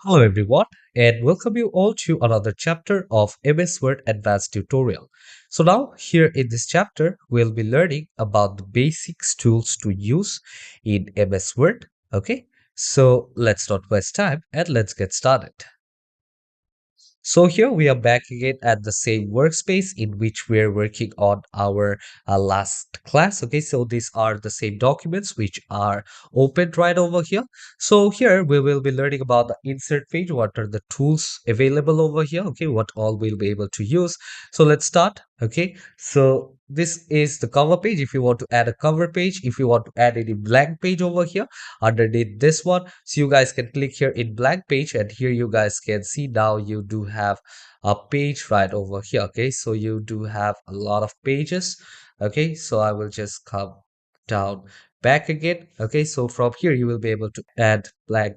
Hello everyone and welcome you all to another chapter of MS Word Advanced Tutorial. So now here in this chapter we'll be learning about the basics tools to use in MS Word. Okay, so let's not waste time and let's get started. So here we are back again at the same workspace in which we're working on our last class. Okay, so these are the same documents which are opened right over here. So here we will be learning about the insert page. What are the tools available over here? Okay, what all we'll be able to use. So let's start. Okay, so this is the cover page. If you want to add a cover page, if you want to add any blank page over here underneath this one, so you guys can click here in blank page, and here you guys can see now you do have a page right over here. Okay, so you do have a lot of pages. Okay, so I will just come down back again. Okay, so from here you will be able to add blank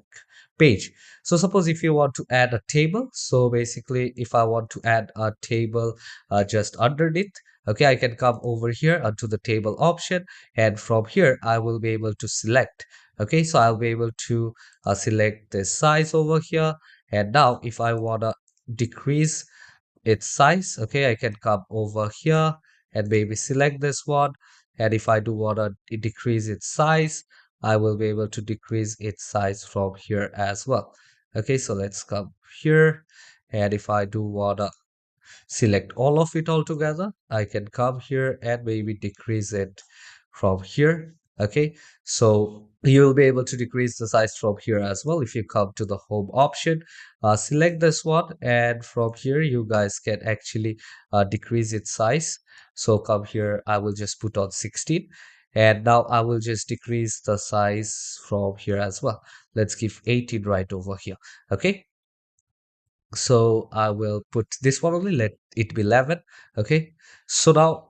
page. So suppose if you want to add a table, so basically if I want to add a table just underneath, okay, I can come over here onto the table option, and from here I will be able to select. Okay, so I'll be able to select this size over here, and now if I want to decrease its size, okay, I can come over here and maybe select this one, and if I do want to decrease its size, I will be able to decrease its size from here as well. Okay, so let's come here, and if I do want to select all of it all together, I can come here and maybe decrease it from here. Okay, so you will be able to decrease the size from here as well. If you come to the home option, select this one, and from here you guys can actually decrease its size. So come here, I will just put on 16, and now I will just decrease the size from here as well. Let's give 18 right over here. Okay, so I will put this one only, let it be 11. Okay, so now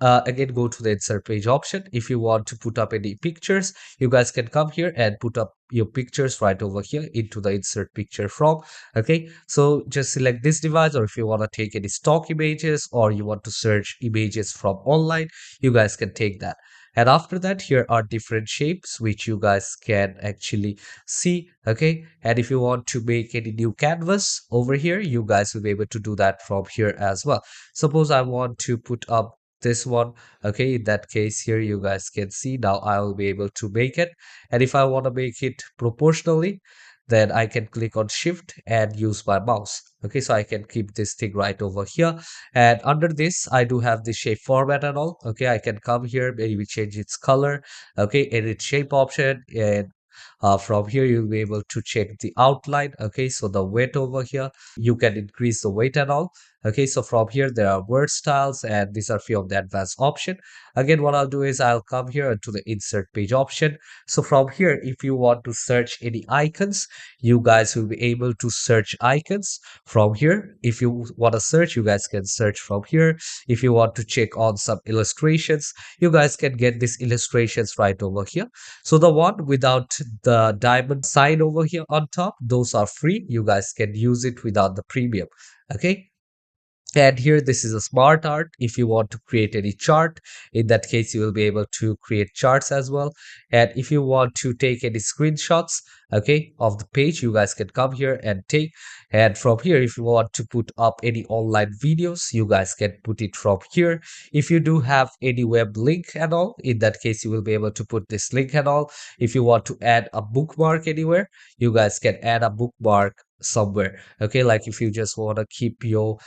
again go to the insert page option. If you want to put up any pictures, you guys can come here and put up your pictures right over here into the insert picture from. Okay, so just select this device, or if you want to take any stock images or you want to search images from online, you guys can take that. And after that, here are different shapes which you guys can actually see. Okay, and if you want to make any new canvas over here, you guys will be able to do that from here as well. Suppose I want to put up this one. Okay, in that case, here you guys can see now I will be able to make it. And if I want to make it proportionally, then I can click on shift and use my mouse. Okay, so I can keep this thing right over here, and under this I do have the shape format and all. Okay, I can come here, maybe change its color. Okay, edit shape option, and from here you'll be able to check the outline. Okay, so the weight over here, you can increase the weight and all. Okay, so from here there are word styles, and these are few of the advanced option. Again, what I'll do is I'll come here to the insert page option. So from here, if you want to search any icons, you guys will be able to search icons from here. If you want to search, you guys can search from here. If you want to check on some illustrations, you guys can get these illustrations right over here. So the one without the diamond sign over here on top, those are free. You guys can use it without the premium. Okay, and here this is a smart art. If you want to create any chart, in that case you will be able to create charts as well. And if you want to take any screenshots, okay, of the page, you guys can come here and take. And from here, if you want to put up any online videos, you guys can put it from here. If you do have any web link and all, in that case you will be able to put this link and all. If you want to add a bookmark anywhere, you guys can add a bookmark somewhere. Okay, like if you just want to keep your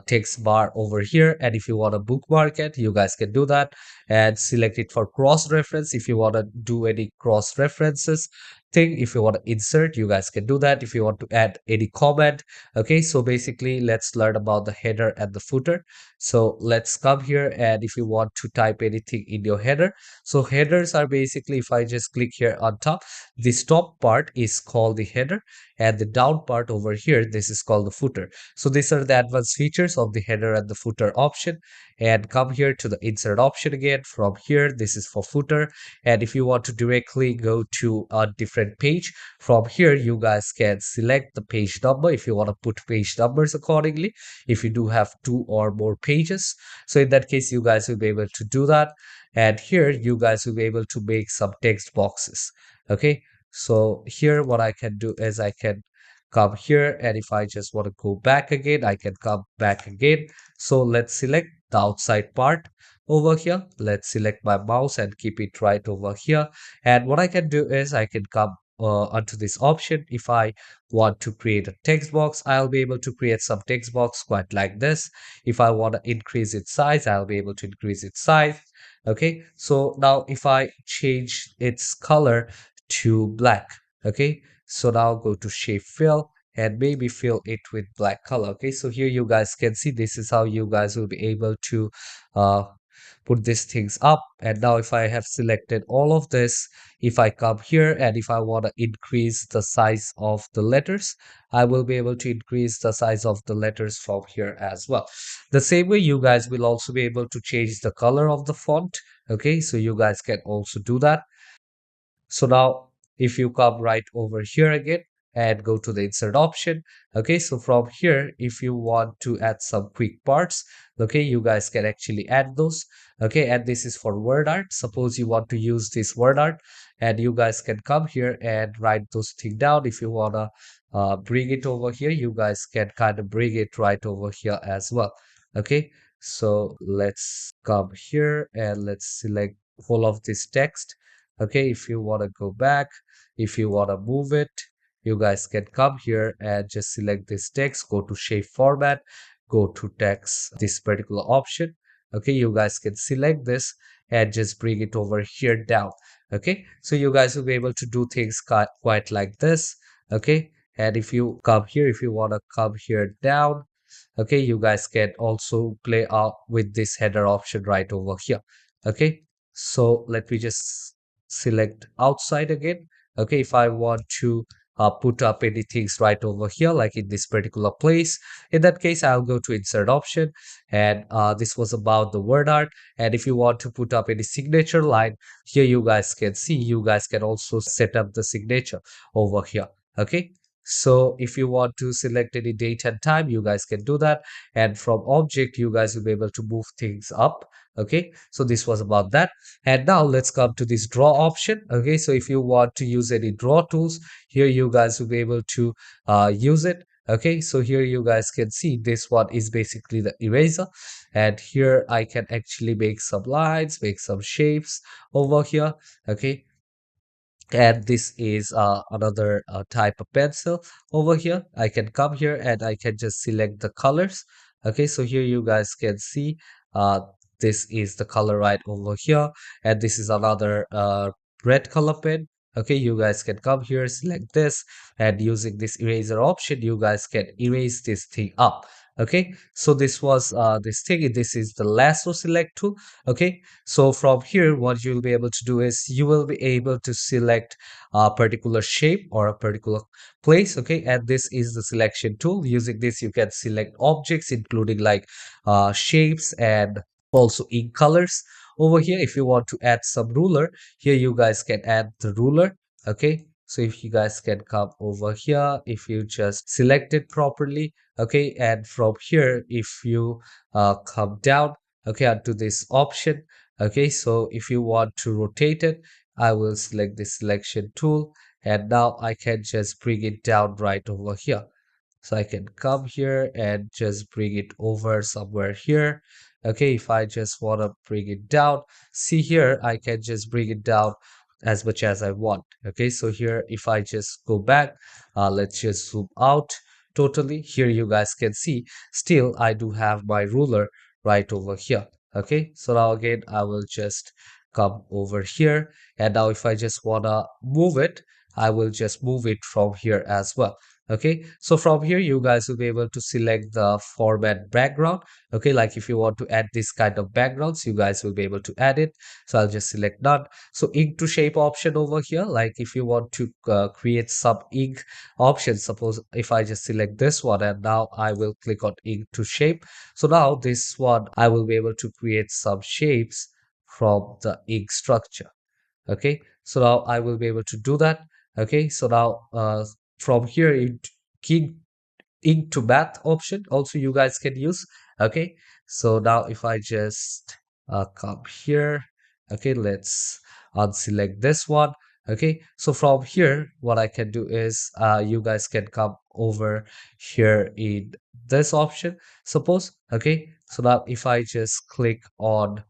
text bar over here, and if you want to bookmark it, you guys can do that and select it for cross reference. If you want to do any cross references thing, if you want to insert, you guys can do that. If you want to add any comment. Okay, so basically let's learn about the header and the footer. So let's come here, and if you want to type anything in your header, so headers are basically, if I just click here on top, this top part is called the header, and the down part over here, this is called the footer. So these are the advanced features of the header and the footer option. And come here to the insert option again. From here, this is for footer. And if you want to directly go to a different page, from here you guys can select the page number if you want to put page numbers accordingly, if you do have two or more pages. So in that case, you guys will be able to do that. And here you guys will be able to make some text boxes. Okay, so here what I can do is I can come here, and if I just want to go back again, I can come back again. So let's select the outside part over here. Let's select my mouse and keep it right over here. And what I can do is I can come onto this option. If I want to create a text box, I'll be able to create some text box quite like this. If I want to increase its size, I'll be able to increase its size. Okay, so now if I change its color to black, okay, so now go to shape fill and maybe fill it with black color. Okay, so here you guys can see this is how you guys will be able to uh, put these things up. And now if I have selected all of this, if I come here and if I want to increase the size of the letters, I will be able to increase the size of the letters from here as well. The same way you guys will also be able to change the color of the font. Okay, so you guys can also do that. So now if you come right over here again and go to the insert option, okay, so from here, if you want to add some quick parts, okay, you guys can actually add those. Okay, and this is for word art. Suppose you want to use this word art, and you guys can come here and write those things down. If you want to bring it over here, you guys can kind of bring it right over here as well. Okay, so let's come here and let's select all of this text. Okay, if you want to go back, if you want to move it, you guys can come here and just select this text, go to shape format, go to text, this particular option. Okay, you guys can select this and just bring it over here down. Okay, so you guys will be able to do things quite like this. Okay, and if you come here, if you want to come here down, okay, you guys can also play out with this header option right over here. Okay, so let me just select outside again. Okay, if I want to put up any things right over here, like in this particular place, in that case I'll go to insert option, and this was about the word art. And if you want to put up any signature line, here you guys can see, you guys can also set up the signature over here. Okay, so if you want to select any date and time, you guys can do that. And from object, you guys will be able to move things up. Okay, so this was about that. And now let's come to this draw option. Okay, so if you want to use any draw tools, here you guys will be able to use it. Okay, so here you guys can see this one is basically the eraser, and here I can actually make some lines, make some shapes over here. Okay, and this is another type of pencil. Over here I can come here and I can just select the colors. Okay, so here you guys can see uh, this is the color right over here, and this is another red color pen. Okay, you guys can come here, select this, and using this eraser option you guys can erase this thing up. Okay, so this was this thing, this is the lasso select tool. Okay, so from here, what you'll be able to do is you will be able to select a particular shape or a particular place. Okay, and this is the selection tool. Using this, you can select objects, including like shapes and also ink colors. Over here, if you want to add some ruler, here you guys can add the ruler. Okay, so if you guys can come over here, if you just select it properly. Okay, and from here, if you come down, okay, onto this option. Okay, so if you want to rotate it, I will select the selection tool, and now I can just bring it down right over here. So I can come here and just bring it over somewhere here. Okay, if I just want to bring it down, see here, I can just bring it down as much as I want. Okay, so here, if I just go back, let's just zoom out totally. Here you guys can see, still I do have my ruler right over here. Okay, so now again, I will just come over here. And now if I just want to move it, I will just move it from here as well. Okay, so from here you guys will be able to select the format background. Okay, like if you want to add this kind of backgrounds, you guys will be able to add it. So I'll just select none. So ink to shape option over here, like if you want to create some ink options, suppose if I just select this one and now I will click on ink to shape. So now this one I will be able to create some shapes from the ink structure. Okay, so now I will be able to do that. Okay, so now from here in key ink to math option also you guys can use. Okay, so now if I just come here, okay, let's unselect this one. Okay, so from here what I can do is you guys can come over here in this option, suppose. Okay, so now if I just click on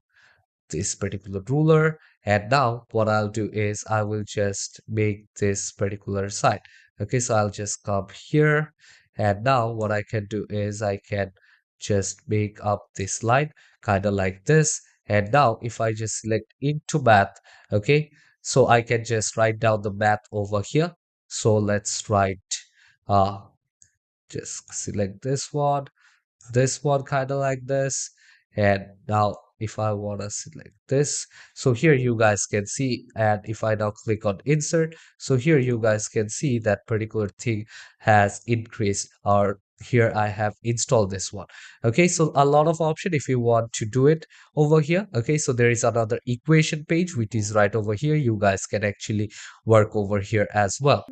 this particular ruler, and now what I'll do is I will just make this particular side. Okay, so I'll just come here, and now what I can do is I can just make up this line kind of like this. And now if I just select into math, okay, so I can just write down the math over here. So let's write uh just select this one kind of like this. And now if I want to select this, so here you guys can see, and if I now click on insert, so here you guys can see that particular thing has increased, or here I have installed this one. Okay, so a lot of option if you want to do it over here. Okay, so there is another equation page which is right over here. You guys can actually work over here as well.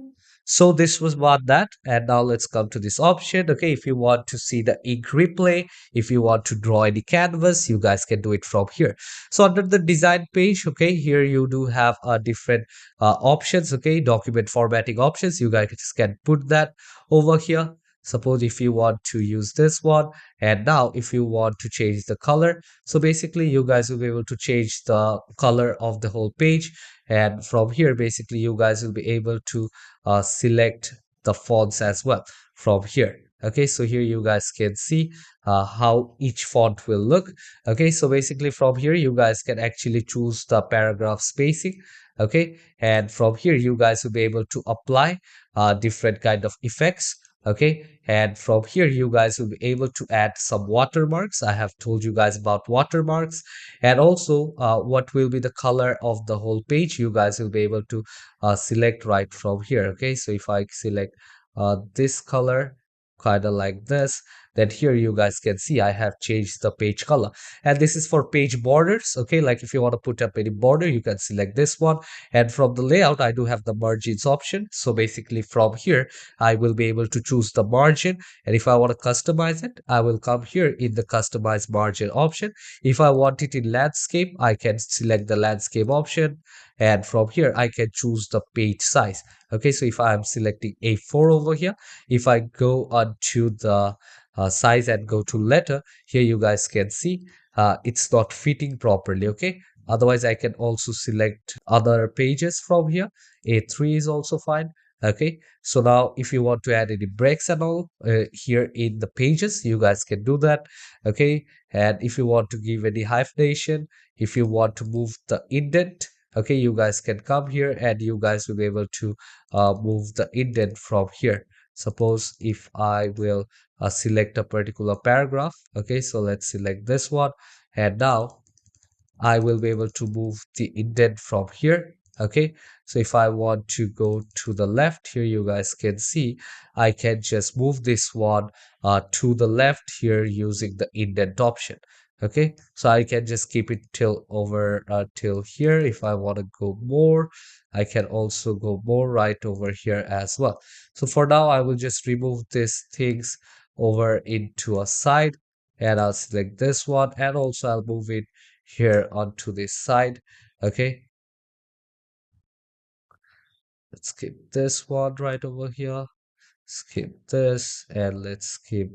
So this was about that, and now let's come to this option. Okay, if you want to see the ink replay, if you want to draw any canvas, you guys can do it from here. So under the design page, okay, here you do have different options. Okay, document formatting options, you guys can put that over here. Suppose if you want to use this one, and now if you want to change the color, so basically you guys will be able to change the color of the whole page. And from here basically you guys will be able to select the fonts as well from here. Okay, so here you guys can see how each font will look. Okay, so basically from here you guys can actually choose the paragraph spacing. Okay, and from here you guys will be able to apply different kind of effects. Okay, and from here you guys will be able to add some watermarks. I have told you guys about watermarks. And also what will be the color of the whole page, you guys will be able to select right from here. Okay, so if I select this color kind of like this, then here you guys can see I have changed the page color. And this is for page borders. Okay, like if you want to put up any border, you can select this one. And from the layout I do have the margins option. So basically from here I will be able to choose the margin, and if I want to customize it, I will come here in the customize margin option. If I want it in landscape, I can select the landscape option, and from here I can choose the page size. Okay, so if I am selecting A4 over here, if I go on to the size and go to letter, here you guys can see it's not fitting properly. Okay, otherwise I can also select other pages from here. A3 is also fine. Okay, so now if you want to add any breaks and all here in the pages, you guys can do that. Okay, and if you want to give any hyphenation, if you want to move the indent, okay, you guys can come here and you guys will be able to move the indent from here. Suppose if I will select a particular paragraph. Okay, so let's select this one, and now I will be able to move the indent from here. Okay, so if I want to go to the left, here you guys can see I can just move this one to the left here using the indent option. Okay, so I can just keep it till over till here. If I want to go more, I can also go more right over here as well. So for now I will just remove these things over into a side, and I'll select this one, and also I'll move it here onto this side. Okay, let's skip this one right over here, skip this, and let's skip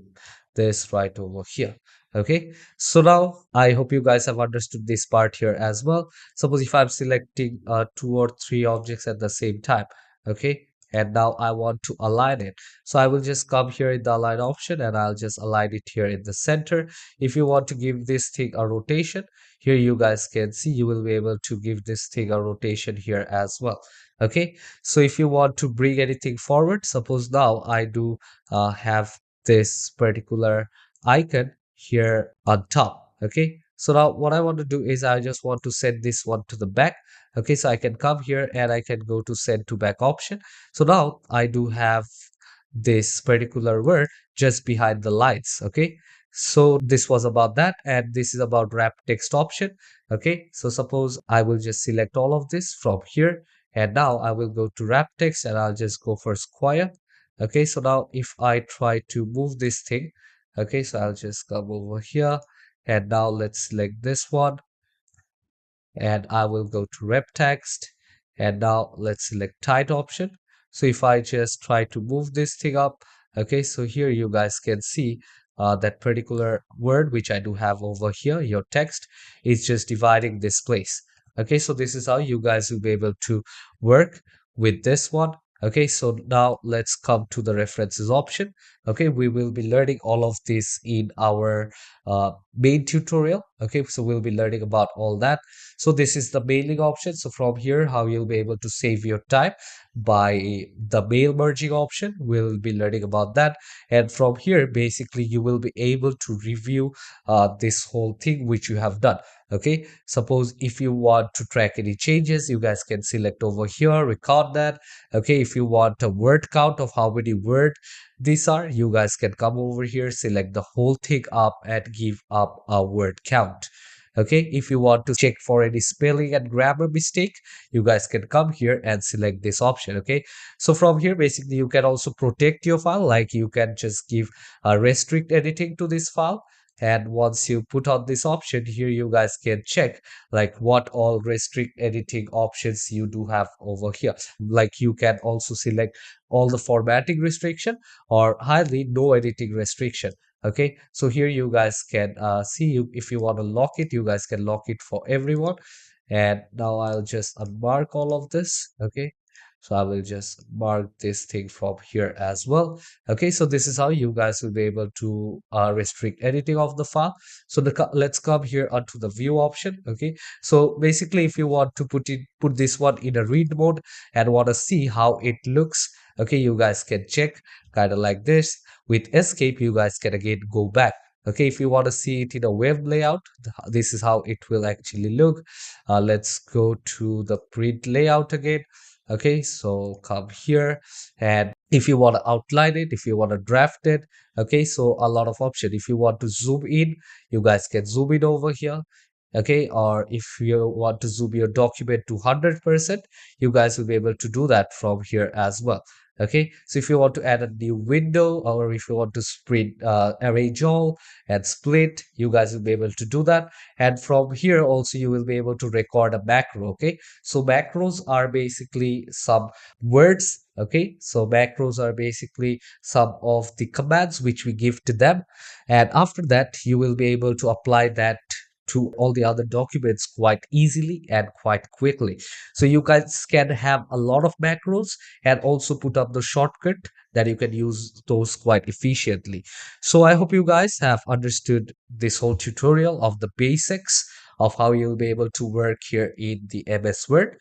this right over here. Okay, so now I hope you guys have understood this part here as well. Suppose if I'm selecting two or three objects at the same time. Okay, and now I want to align it, so I will just come here in the align option and I'll just align it here in the center. If you want to give this thing a rotation, here you guys can see you will be able to give this thing a rotation here as well. Okay, so if you want to bring anything forward, suppose now I do have this particular icon here on top. Okay, so now what I want to do is I just want to send this one to the back. Okay, so I can come here and I can go to send to back option. So now I do have this particular word just behind the lines. Okay, so this was about that, and this is about wrap text option. Okay, so suppose I will just select all of this from here, and now I will go to wrap text and I'll just go for square. Okay, so now if I try to move this thing, okay, so I'll just come over here, and now let's select this one, and I will go to wrap text, and now let's select tight option. So if I just try to move this thing up, okay, so here you guys can see that particular word which I do have over here, your text is just dividing this place. Okay, so this is how you guys will be able to work with this one. Okay, so now let's come to the references option. Okay, we will be learning all of this in our main tutorial. Okay, so we'll be learning about all that. So this is the mailing option. So from here, how you'll be able to save your time by the mail merging option. We'll be learning about that. And from here, basically, you will be able to review this whole thing which you have done. Okay, suppose if you want to track any changes, you guys can select over here, record that. Okay, if you want a word count of how many words these are, you guys can come over here, select the whole thing up and give up a word count. Okay, if you want to check for any spelling and grammar mistake, you guys can come here and select this option. Okay, so from here basically you can also protect your file, like you can just give a restrict editing to this file. And once you put on this option here, you guys can check like what all restrict editing options you do have over here. Like you can also select all the formatting restriction or highly no editing restriction. Okay, so here you guys can see, you if you want to lock it, you guys can lock it for everyone. And now I'll just unmark all of this. Okay, so I will just mark this thing from here as well. Okay, so this is how you guys will be able to restrict editing of the file. So let's come here onto the view option. Okay, so basically if you want to put this one in a read mode and want to see how it looks, okay, you guys can check kind of like this. With escape, you guys can again go back. Okay, if you want to see it in a web layout, this is how it will actually look. Let's go to the print layout again. Okay, so come here, and if you want to outline it, if you want to draft it, okay, so a lot of option. If you want to zoom in, you guys can zoom in over here. Okay, or if you want to zoom your document to 100%, you guys will be able to do that from here as well. Okay, so if you want to add a new window, or if you want to sprint arrange all and split, you guys will be able to do that. And from here also you will be able to record a macro. Okay, so macros are basically some words. Okay, so macros are basically some of the commands which we give to them, and after that you will be able to apply that to all the other documents quite easily and quite quickly. So you guys can have a lot of macros and also put up the shortcut that you can use those quite efficiently. So I hope you guys have understood this whole tutorial of the basics of how you'll be able to work here in the MS Word.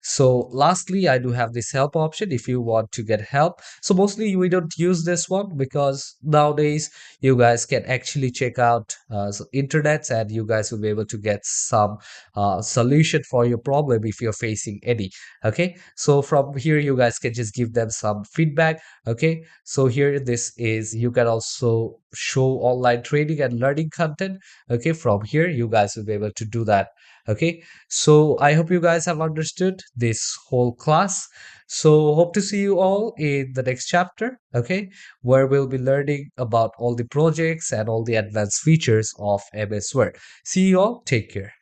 So lastly, I do have this help option if you want to get help. So mostly we don't use this one because nowadays you guys can actually check out internets, and you guys will be able to get some solution for your problem if you're facing any. Okay, so from here you guys can just give them some feedback. Okay, so here this is, you can also show online training and learning content. Okay, from here you guys will be able to do that. Okay, so I hope you guys have understood this whole class. So hope to see you all in the next chapter, okay, where we'll be learning about all the projects and all the advanced features of MS Word. See you all. Take care.